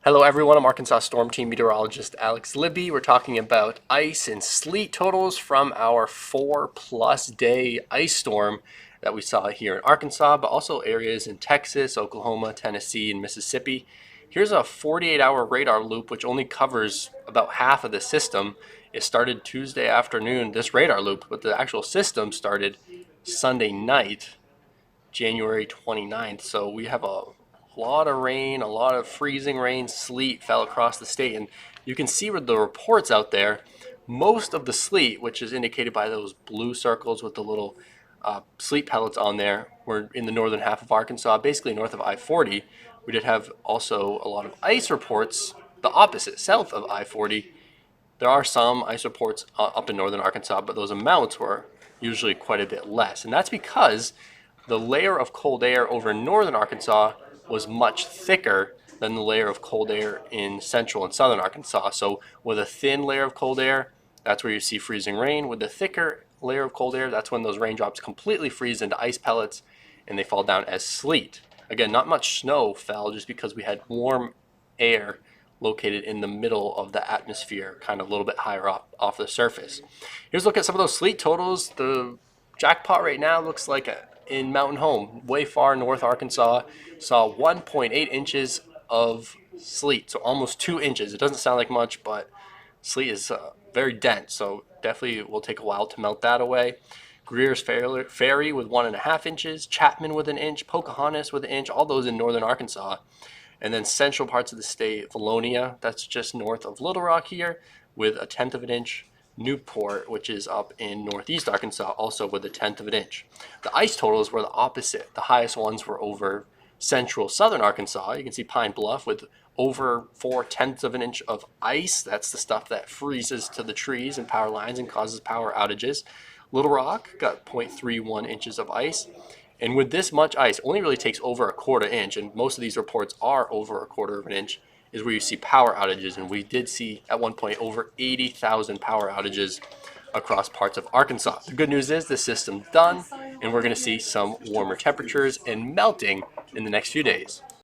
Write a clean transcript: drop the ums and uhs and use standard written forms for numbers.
Hello everyone, I'm Arkansas Storm Team Meteorologist Alex Libby. We're talking about ice and sleet totals from our 4+ day ice storm that we saw here in Arkansas, but also areas in Texas, Oklahoma, Tennessee, and Mississippi. Here's a 48-hour radar loop which only covers about half of the system. It started Tuesday afternoon, this radar loop, but the actual system started Sunday night, January 29th. So we have a lot of rain, a lot of freezing rain, sleet fell across the state. And you can see with the reports out there, most of the sleet, which is indicated by those blue circles with the little sleet pellets on there, were in the northern half of Arkansas, basically north of I-40. We did have also a lot of ice reports, the opposite, south of I-40. There are some ice reports up in northern Arkansas, but those amounts were usually quite a bit less. And that's because the layer of cold air over northern Arkansas was much thicker than the layer of cold air in central and southern Arkansas. So with a thin layer of cold air, that's where you see freezing rain. With the thicker layer of cold air, that's when those raindrops completely freeze into ice pellets and they fall down as sleet. Again, not much snow fell just because we had warm air located in the middle of the atmosphere, kind of a little bit higher up off the surface. Here's a look at some of those sleet totals. The jackpot right now looks like in Mountain Home, way far north Arkansas, saw 1.8 inches of sleet, so almost 2 inches. It doesn't sound like much, but sleet is very dense, so definitely will take a while to melt that away. Greer's Ferry with 1.5 inches, Chapman with 1 inch, Pocahontas with 1 inch, all those in northern Arkansas. And then central parts of the state, Valonia, that's just north of Little Rock here, with 1/10 of an inch. Newport, which is up in northeast Arkansas, also with 1/10 of an inch. The ice totals were the opposite. The highest ones were over central southern Arkansas. You can see Pine Bluff with over 4/10 of an inch of ice. That's the stuff that freezes to the trees and power lines and causes power outages. Little Rock got 0.31 inches of ice. And with this much ice, it only really takes over 1/4 inch, and most of these reports are over 1/4 of an inch, is where you see power outages. And we did see at one point over 80,000 power outages across parts of Arkansas. The good news is the system's done, and we're going to see some warmer temperatures and melting in the next few days.